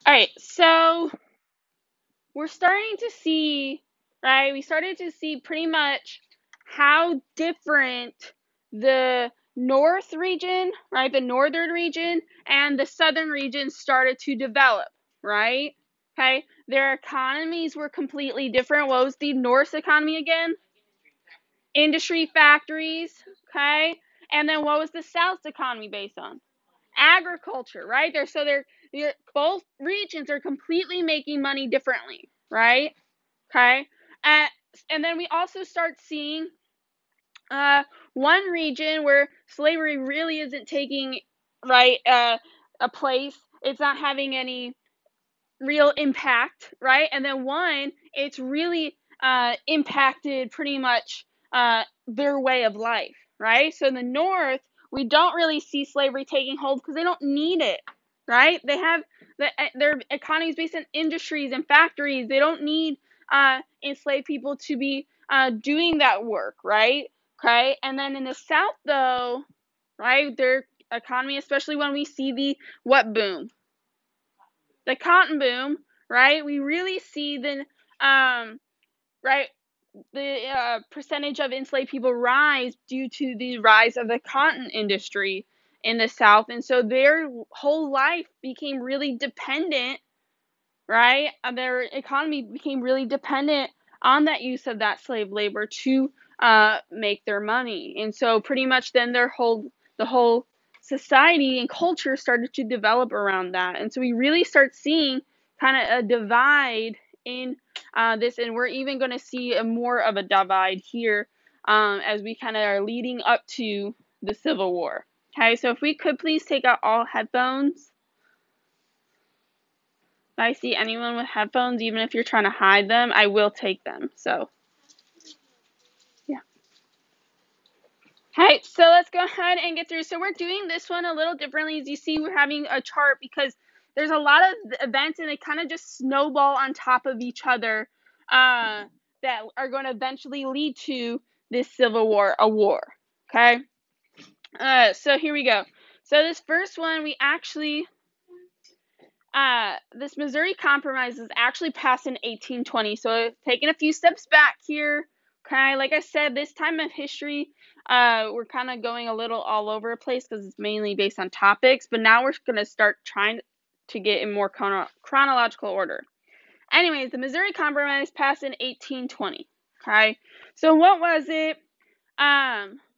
All right, so we're starting to see, right? We started to see pretty much how different the north region, right, the northern region and the southern region started to develop, right? Okay, their economies were completely different. What was the north economy again? Industry, factories, okay? And then what was the south's economy based on? Agriculture, right? They're both regions are completely making money differently, right? Okay. Uh, and then we also start seeing one region where slavery really isn't taking right a place. It's not having any real impact, right? And then one, it's really impacted pretty much their way of life, right? So in the North, we don't really see slavery taking hold because they don't need it, right? They have their economy is based on industries and factories. They don't need enslaved people to be doing that work, right? Okay, and then in the South, though, right, their economy, especially when we see the what boom, the cotton boom, right? We really see the right the percentage of enslaved people rise due to the rise of the cotton industry in the South, and so their whole life became really dependent, right? Their economy became really dependent on that use of that slave labor to make their money, and so pretty much then the whole society and culture started to develop around that, and so we really start seeing kind of a divide in this, and we're even going to see a more of a divide here as we kind of are leading up to the Civil War. Okay, so if we could please take out all headphones. If I see anyone with headphones, even if you're trying to hide them, I will take them. So, yeah. Alright, so let's go ahead and get through. So we're doing this one a little differently. As you see, we're having a chart because there's a lot of events and they kind of just snowball on top of each other that are going to eventually lead to this Civil War, a war. Okay? So here we go. So this first one, we actually this Missouri Compromise was actually passed in 1820. So taking a few steps back here, okay, like I said, this time of history, we're kind of going a little all over the place because it's mainly based on topics, but now we're going to start trying to get in more chronological order. Anyways, the Missouri Compromise passed in 1820, okay? So what was it?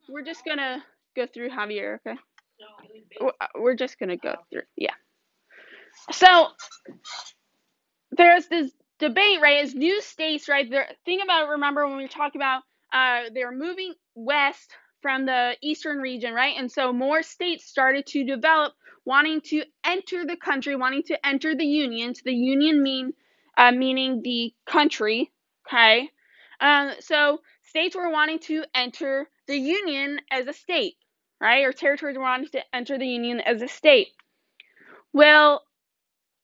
We're just going to go through, Javier, okay? We're just going to go through, yeah. So there's this debate, right? As new states, right? Think about it, remember when we were talking about they're moving west from the eastern region, right? And so more states started to develop, wanting to enter the country, wanting to enter the union. So the union meaning the country, okay? So states were wanting to enter the union as a state, right? Or territories were wanting to enter the union as a state. Well,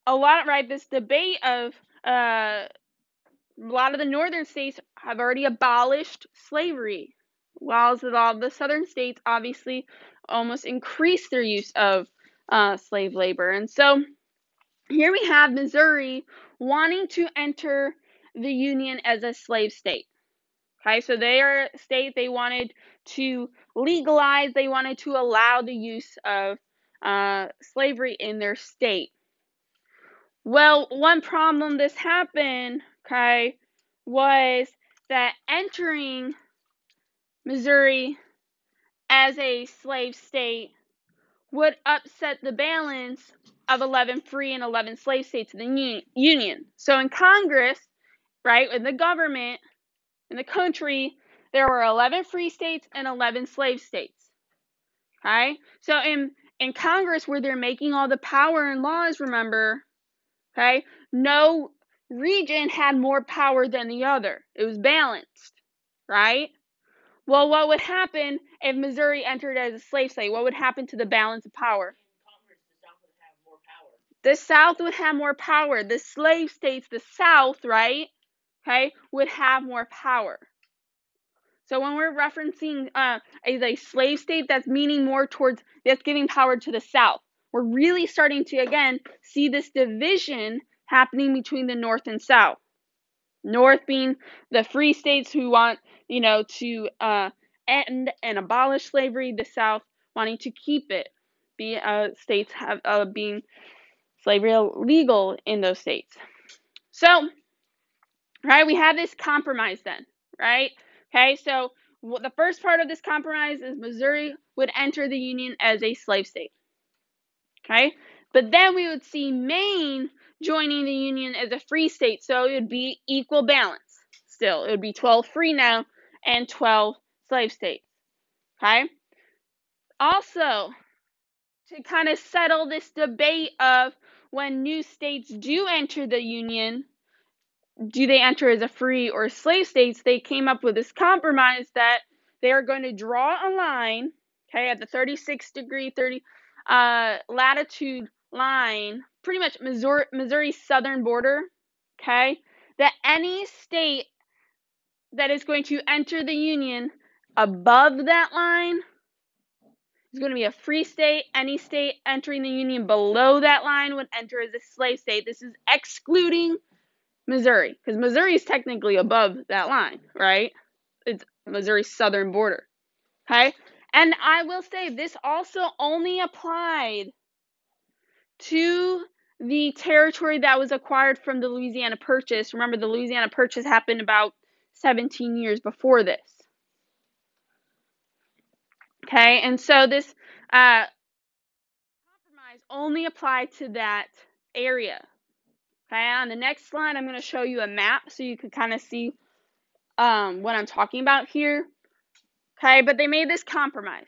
this debate of a lot of the northern states have already abolished slavery, while the southern states obviously almost increased their use of slave labor. And so here we have Missouri wanting to enter the Union as a slave state. Okay, so they are a state they wanted to legalize, they wanted to allow the use of slavery in their state. Well, one problem this happened, okay, was that entering Missouri as a slave state would upset the balance of 11 free and 11 slave states in the Union. So in Congress, right, in the government, in the country, there were 11 free states and 11 slave states. Okay? So in Congress, where they're making all the power and laws, remember, okay, no region had more power than the other. It was balanced, right? Well, what would happen if Missouri entered as a slave state? What would happen to the balance of power? The South would have more power. The slave states, the South, right, okay, would have more power. So when we're referencing as a slave state, that's meaning more towards, that's giving power to the South. we're really starting to, again, see this division happening between the North and South. North being the free states who want, to end and abolish slavery. The South wanting to keep it. States have being slavery illegal in those states. So, right, we have this compromise then, right? Okay, so the first part of this compromise is Missouri would enter the Union as a slave state. Okay, but then we would see Maine joining the Union as a free state, so it would be equal balance. Still, it would be 12 free now and 12 slave states. Okay, also to kind of settle this debate of when new states do enter the Union, do they enter as a free or slave states, they came up with this compromise that they are going to draw a line, okay, at the 36-degree latitude line, pretty much Missouri's southern border, okay, that any state that is going to enter the Union above that line is going to be a free state. Any state entering the Union below that line would enter as a slave state. This is excluding Missouri, because Missouri is technically above that line, right? It's Missouri's southern border, okay? And I will say this also only applied to the territory that was acquired from the Louisiana Purchase. Remember, the Louisiana Purchase happened about 17 years before this. Okay, and so this compromise only applied to that area. Okay, on the next slide, I'm going to show you a map so you can kind of see what I'm talking about here. Okay, but they made this compromise.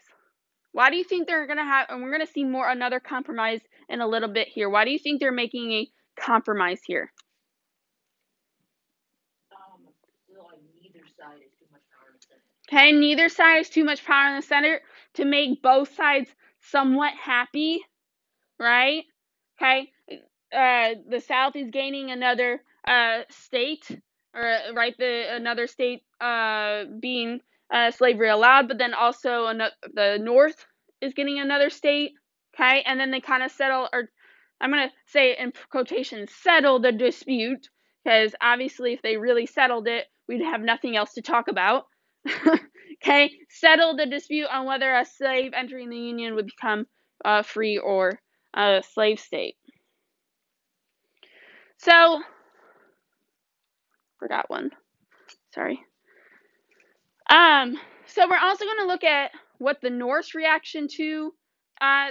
Why do you think they're going to have, and we're going to see another compromise in a little bit here. Why do you think they're making a compromise here? Neither side is too much power in the Senate. Okay, neither side is too much power in the Senate to make both sides somewhat happy, right? Okay, the South is gaining another state, or right, another state being slavery allowed, but then also the North is getting another state, okay, and then they kind of settle, or I'm going to say in quotations, settle the dispute, because obviously if they really settled it, we'd have nothing else to talk about. Okay, settle the dispute on whether a slave entering the Union would become free or a slave state. So, forgot one. Sorry. So we're also going to look at what the North's reaction to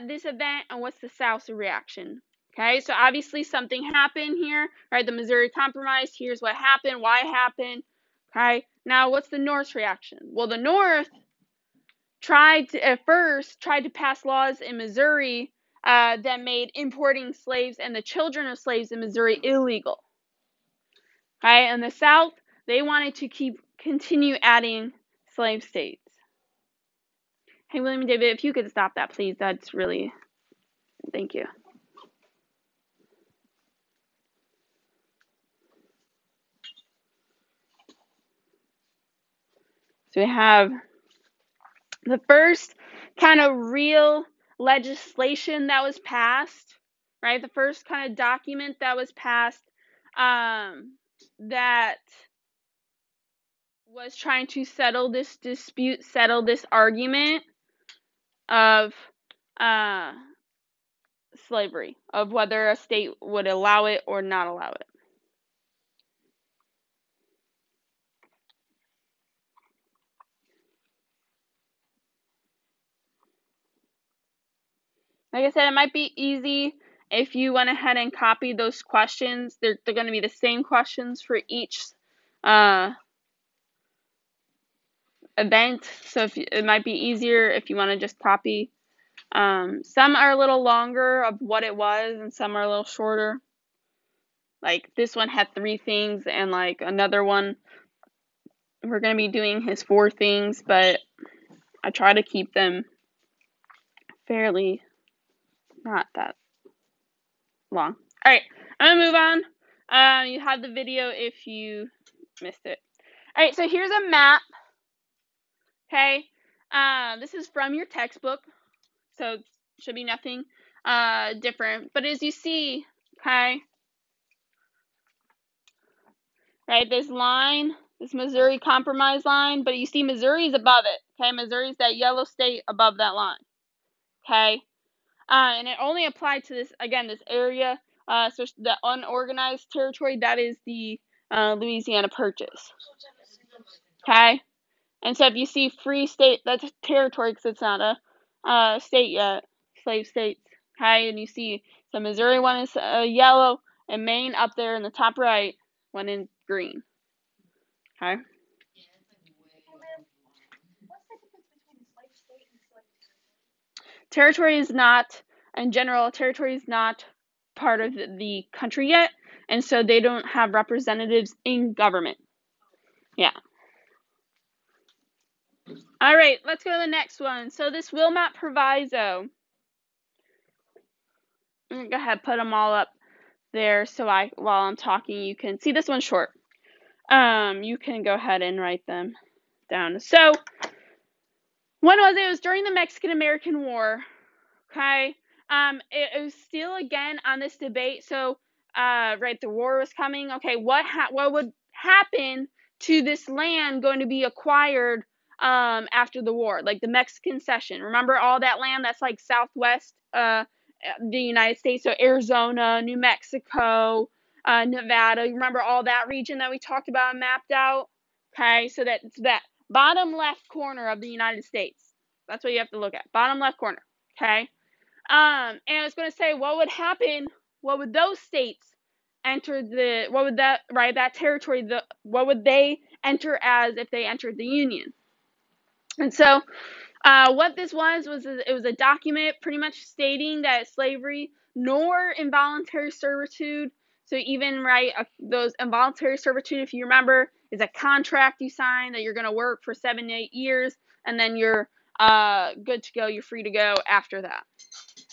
this event and what's the South's reaction. Okay, so obviously something happened here, right? The Missouri Compromise. Here's what happened, why it happened. Okay, now what's the North's reaction? Well, the North tried to pass laws in Missouri that made importing slaves and the children of slaves in Missouri illegal. Okay, and the South, they wanted to continue adding slave states. Hey, William and David, if you could stop that, please. That's really, thank you. So we have the first kind of real legislation that was passed, right? The first kind of document that was passed that was trying to settle this dispute, settle this argument of slavery, of whether a state would allow it or not allow it. Like I said, it might be easy if you went ahead and copied those questions. They're going to be the same questions for each event, so it might be easier if you want to just copy. Some are a little longer of what it was, and some are a little shorter. Like this one had 3 things, and like another one, we're going to be doing his 4 things, but I try to keep them fairly not that long. All right, I'm gonna move on. You have the video if you missed it. All right, so here's a map. Okay, this is from your textbook, so it should be nothing different. But as you see, okay, right, this line, this Missouri Compromise line, but you see Missouri's above it, okay? Missouri's that yellow state above that line, okay? And it only applied to this, again, this area, so the unorganized territory, that is the Louisiana Purchase, okay? And so if you see free state, that's a territory because it's not a state yet, slave states, okay? And you see, so Missouri one is yellow, and Maine up there in the top right, one in green, okay? Territory is not, in general, territory is not part of the country yet, and so they don't have representatives in government. Yeah. All right, let's go to the next one. So this Wilmot Proviso. I'm gonna go ahead and put them all up there so while I'm talking, you can see this one's short. You can go ahead and write them down. So when was it? It was during the Mexican-American War. Okay. It was still again on this debate. So, right, the war was coming. Okay, what would happen to this land going to be acquired after the war, like the Mexican cession? Remember all that land that's like southwest the United States, so Arizona, New Mexico, Nevada. You remember all that region that we talked about and mapped out? Okay, so that's that bottom left corner of the United States. That's what you have to look at. Bottom left corner. Okay. And I was going to say, what would happen? What would those states enter that territory, what would they enter as if they entered the Union? And so, what this was it was a document pretty much stating that slavery nor involuntary servitude. So even, right, those involuntary servitude, if you remember, is a contract you sign that you're going to work for 7 to 8 years, and then you're good to go. You're free to go after that.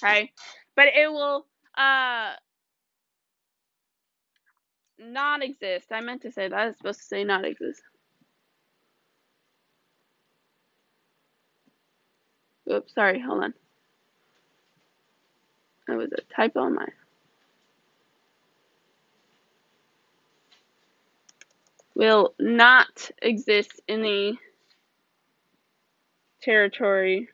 Okay, but it will not exist. I meant to say that. I was supposed to say not exist. Oops, sorry. Hold on. That was a typo on mine. Will not exist in the territory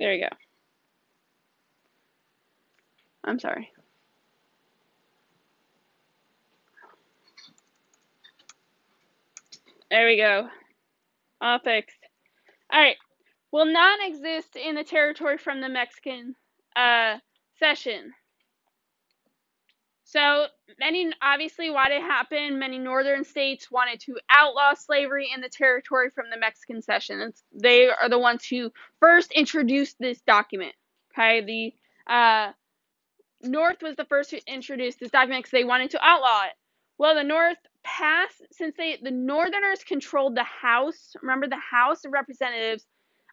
there you go. I'm sorry. There we go. All fixed. Alright. Will not exist in the territory from the Mexican cession. So obviously, why did it happen? Many northern states wanted to outlaw slavery in the territory from the Mexican cession. They are the ones who first introduced this document. Okay, the North was the first to introduce this document because they wanted to outlaw it. Well, the North passed, since the Northerners controlled the House. Remember, the House of Representatives.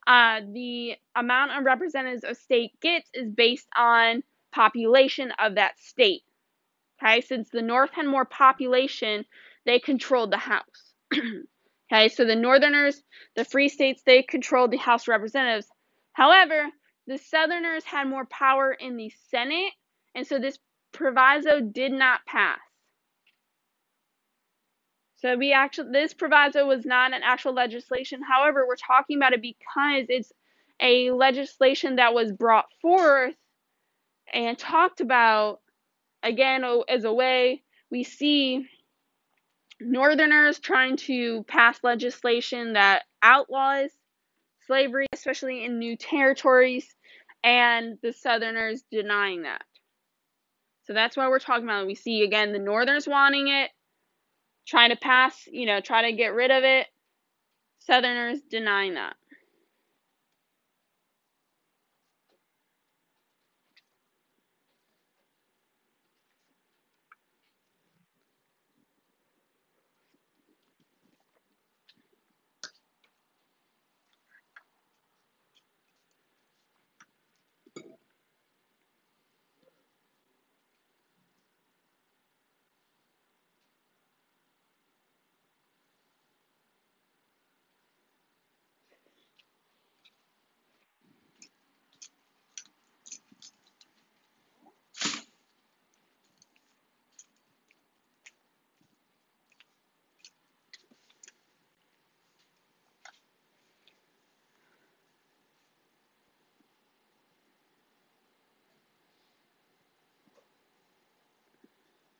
The amount of representatives a state gets is based on population of that state. Okay, since the North had more population, they controlled the House. Okay, so the Northerners, the free states, they controlled the House of Representatives. However, the Southerners had more power in the Senate, and so this proviso did not pass. So this proviso was not an actual legislation. However, we're talking about it because it's a legislation that was brought forth and talked about, again, as a way we see Northerners trying to pass legislation that outlaws slavery, especially in new territories, and the Southerners denying that. So that's what we're talking about. We see, again, the Northerners wanting it, trying to pass, try to get rid of it, Southerners denying that.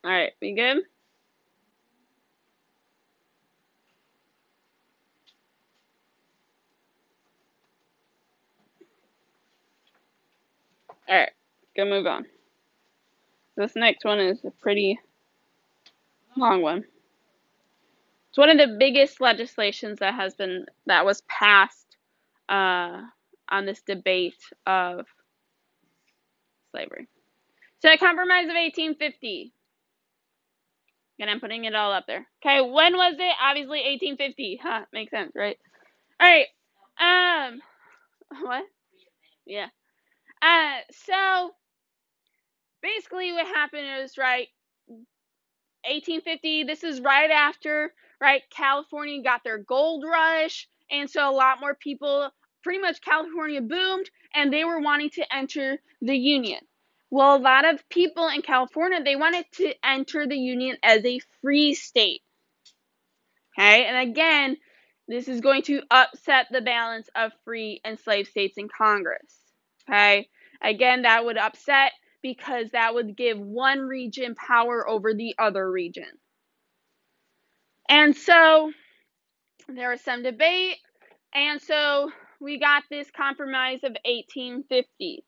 All right, we good? All right, gonna move on. This next one is a pretty long one. It's one of the biggest legislations that was passed on this debate of slavery. So the Compromise of 1850. And I'm putting it all up there. Okay, when was it? Obviously 1850. Huh, makes sense, right? All right. What? Yeah. So basically what happened is, right, 1850, this is right after, right, California got their gold rush, and so a lot more people, pretty much California boomed, and they were wanting to enter the Union. Well, a lot of people in California, they wanted to enter the Union as a free state. Okay, and again, this is going to upset the balance of free and slave states in Congress. Okay, again, that would upset because that would give one region power over the other region. And so there was some debate, and so we got this Compromise of 1850.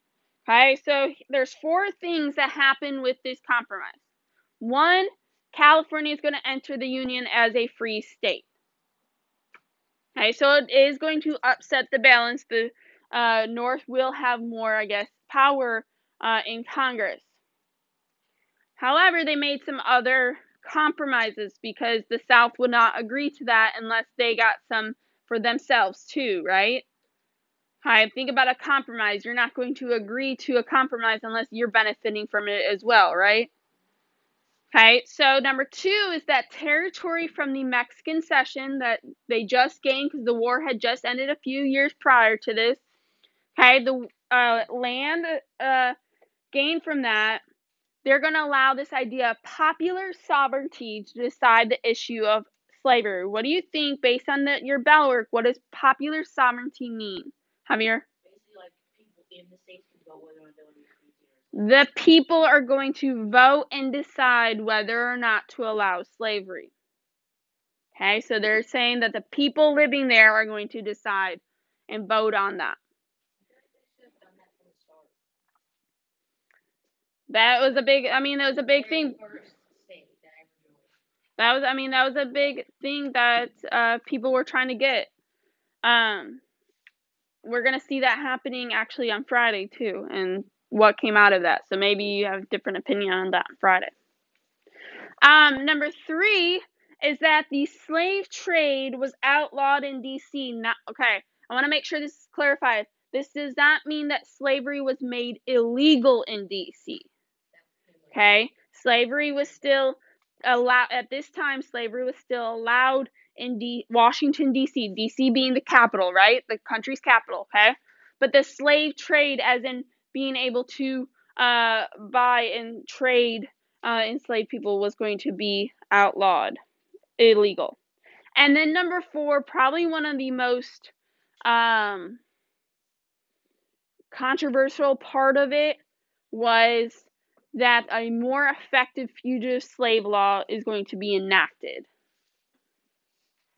Okay, so there's 4 things that happen with this compromise. 1, California is going to enter the Union as a free state. Okay, so it is going to upset the balance. The North will have more, I guess, power in Congress. However, they made some other compromises because the South would not agree to that unless they got some for themselves too, right? Hi, think about a compromise. You're not going to agree to a compromise unless you're benefiting from it as well, right? Okay, so number 2 is that territory from the Mexican cession that they just gained because the war had just ended a few years prior to this. Okay, the land gained from that, they're going to allow this idea of popular sovereignty to decide the issue of slavery. What do you think, based on your bell work, what does popular sovereignty mean? Javier? Basically, like, people in the states can vote whether or not they want to be free or The people are going to vote and decide whether or not to allow slavery. Okay, so they're saying that the people living there are going to decide and vote on that. That was a big, it was a big thing. That was a big thing that people were trying to get. We're going to see that happening actually on Friday too, and what came out of that. So maybe you have a different opinion on that on Friday. Number 3 is that the slave trade was outlawed in D.C. Okay, I want to make sure this is clarified. This does not mean that slavery was made illegal in D.C. Okay, slavery was still allowed at this time. Slavery was still allowed in Washington D.C. D.C. being the capital, right? The country's capital. Okay, but the slave trade, as in being able to buy and trade enslaved people, was going to be outlawed, illegal. And then number 4, probably one of the most controversial part of it was that a more effective fugitive slave law is going to be enacted.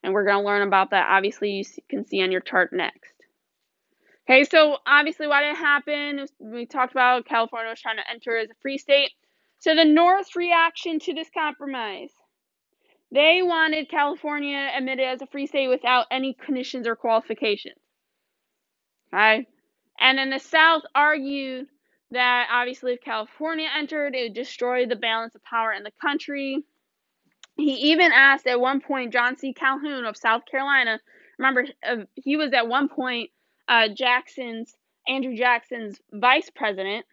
And we're going to learn about that. Obviously, you can see on your chart next. Okay, so obviously why did it happen? We talked about California was trying to enter as a free state. So the North's reaction to this compromise, they wanted California admitted as a free state without any conditions or qualifications. Okay? And then the South argued that obviously if California entered, it would destroy the balance of power in the country. He even asked at one point John C. Calhoun of South Carolina, remember, he was at one point Andrew Jackson's vice president.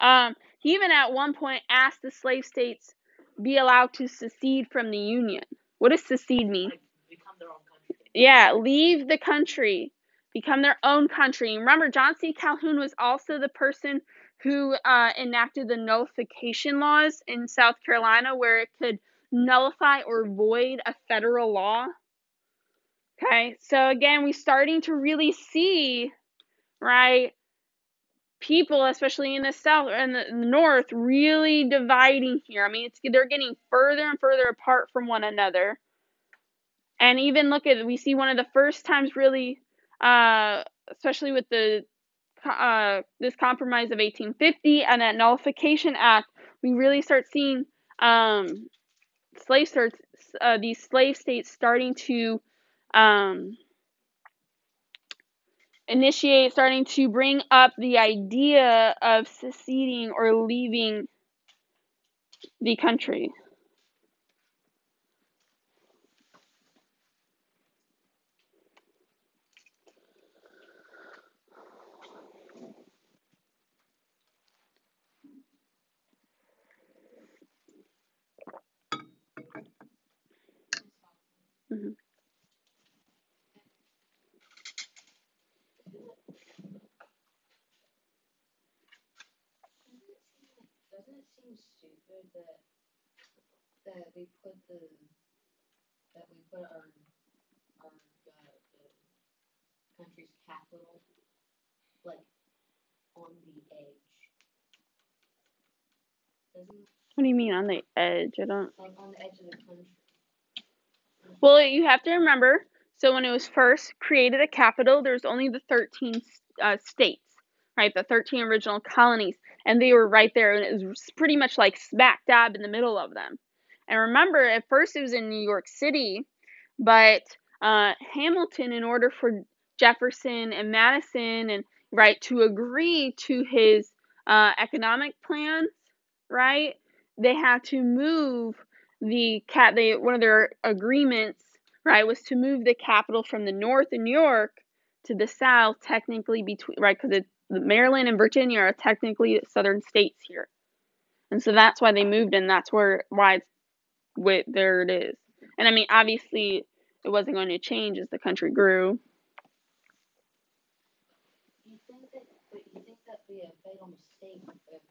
He even at one point asked the slave states be allowed to secede from the Union. What does secede mean? Like, become their own country. Yeah, leave the country, become their own country. Remember, John C. Calhoun was also the person who enacted the nullification laws in South Carolina, where it could nullify or void a federal law. Okay, so again, we're starting to really see, right, people, especially in the south and the north, really dividing here. I mean, they're getting further and further apart from one another. And even we see one of the first times really, especially with the this Compromise of 1850 and that Nullification Act, we really start seeing these slave states starting to starting to bring up the idea of seceding or leaving the country. Mm-hmm. Doesn't it seem stupid that we put our the country's capital like on the edge? What do you mean on the edge? I don't. Like on the edge of the country. Well, you have to remember. So when it was first created, a capital, there's only the 13 states, right? The 13 original colonies, and they were right there, and it was pretty much like smack dab in the middle of them. And remember, at first it was in New York City, but Hamilton, in order for Jefferson and Madison and right to agree to his economic plans, right, they had to move one of their agreements, right, was to move the capital from the north in New York to the south, technically between, right, because Maryland and Virginia are technically southern states here, and so that's why they moved, and that's why there it is. And I mean, obviously, it wasn't going to change as the country grew. You think that be a fatal mistake if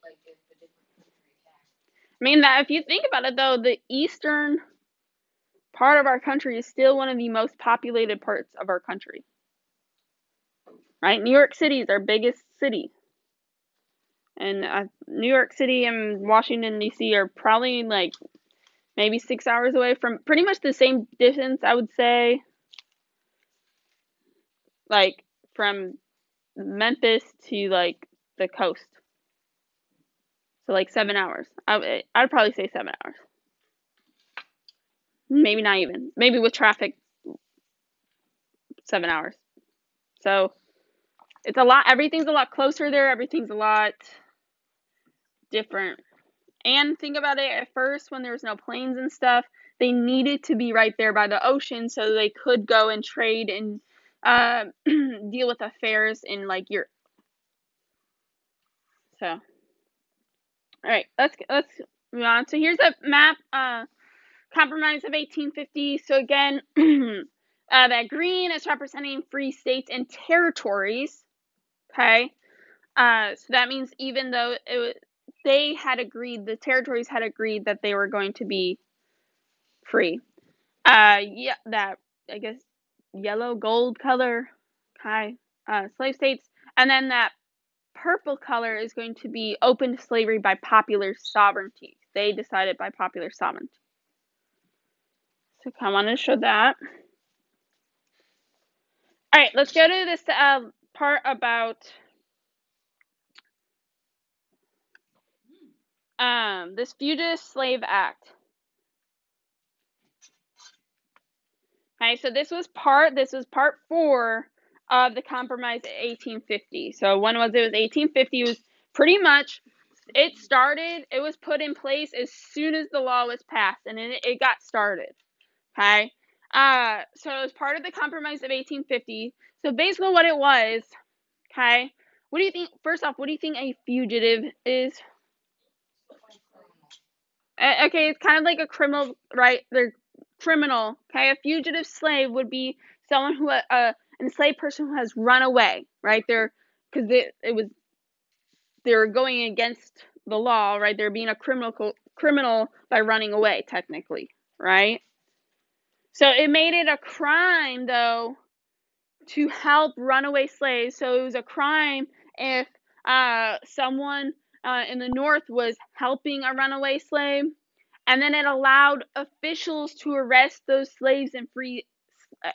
a different country attacked? I mean, that if you think about it, though, the eastern part of our country is still one of the most populated parts of our country. Right? New York City is our biggest city. And New York City and Washington, D.C. are probably like maybe 6 hours away from pretty much the same distance, I would say. Like from Memphis to like the coast. So like 7 hours. I'd probably say 7 hours. Maybe not even. Maybe with traffic, 7 hours. So it's a lot. Everything's a lot closer there. Everything's a lot different. And think about it, at first when there was no planes and stuff, they needed to be right there by the ocean so they could go and trade and deal with affairs in like Europe. So, all right, let's move on. So here's a map, Compromise of 1850. So again, that green is representing free states and territories. Okay, so that means even though the territories had agreed that they were going to be free. Yeah, that, I guess, yellow, gold color, okay, slave states. And then that purple color is going to be open to slavery by popular sovereignty. They decided by popular sovereignty. So I wanted to show that. All right, let's go to this part about this Fugitive Slave Act. Okay, so this was part 4 of the Compromise of 1850. So it was 1850. It was pretty much, it was put in place as soon as the law was passed, and it got started. Okay, so it was part of the Compromise of 1850. So basically what it was, okay, what do you think, first off, what do you think a fugitive is? Okay, it's kind of like a criminal, right? They're criminal. Okay, a fugitive slave would be someone who an enslaved person who has run away, right? They're going against the law, right? They're being a criminal by running away, technically, right? So it made it a crime, though, to help runaway slaves. So it was a crime if someone in the North was helping a runaway slave, and then it allowed officials to arrest those slaves in free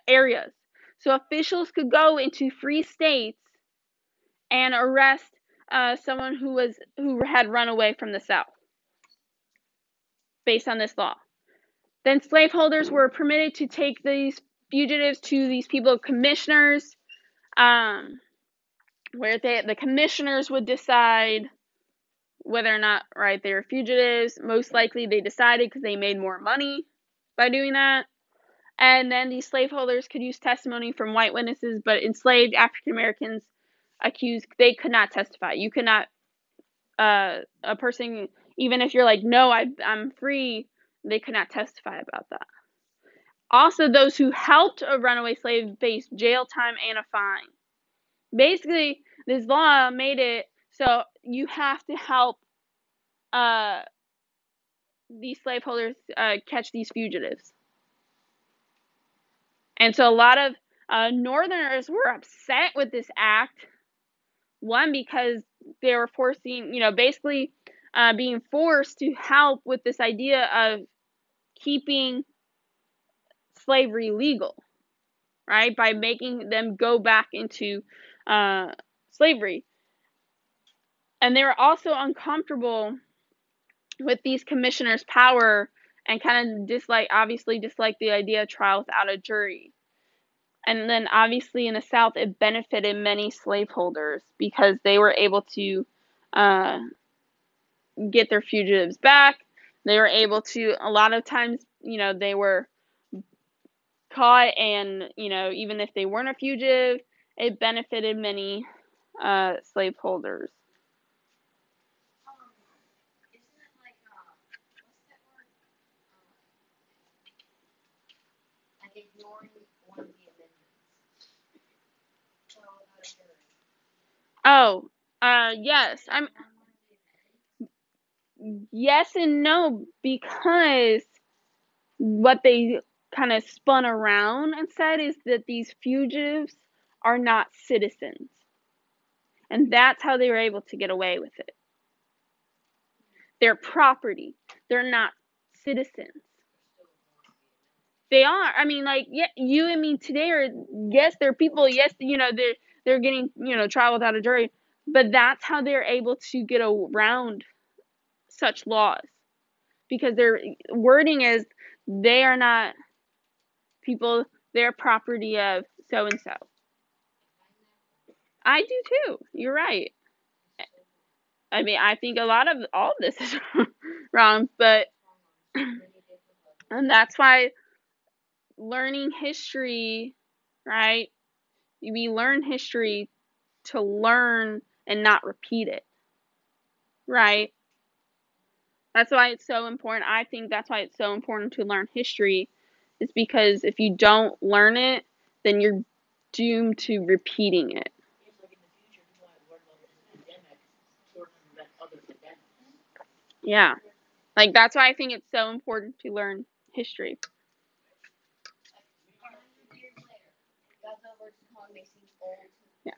areas. So officials could go into free states and arrest someone who had run away from the South based on this law. Then slaveholders were permitted to take these fugitives to these people commissioners, where the commissioners would decide whether or not they were fugitives. Most likely they decided because they made more money by doing that. And then these slaveholders could use testimony from white witnesses, but enslaved African Americans accused, they could not testify. You could not, a person, even if you're like, no, I'm free, they could not testify about that. Also, those who helped a runaway slave faced jail time and a fine. Basically, this law made it so you have to help these slaveholders catch these fugitives. And so a lot of Northerners were upset with this act. One, because they were basically being forced to help with this idea of keeping slavery legal, right? By making them go back into slavery. And they were also uncomfortable with these commissioners' power and kind of obviously dislike the idea of trial without a jury. And then obviously in the South, it benefited many slaveholders because they were able to get their fugitives back. They were able to, a lot of times, they were caught, and, even if they weren't a fugitive, it benefited many slaveholders. Isn't it like, what's that word? Like ignoring one of the amendments. Trial without a jury. Oh, yes. Yes and no, because what they kind of spun around and said is that these fugitives are not citizens. And that's how they were able to get away with it. They're property. They're not citizens. They are. I mean, you and me today are, yes, they're people. Yes, they're getting, trial without a jury. But that's how they're able to get around such laws. Because their wording is, they are not people, they're property of so-and-so. I do too. You're right. I mean, I think all of this is wrong, but, and that's why learning history, right? We learn history to learn and not repeat it, right? That's why it's so important. I think that's why it's so important to learn history, is because if you don't learn it, then you're doomed to repeating it. Yeah. That's why I think it's so important to learn history. Yeah.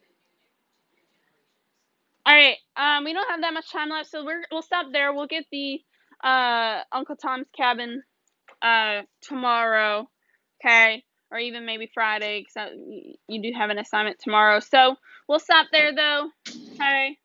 All right. We don't have that much time left, so we'll stop there. We'll get the Uncle Tom's Cabin tomorrow, okay? Or even maybe Friday, because you do have an assignment tomorrow. So we'll stop there, though. Okay.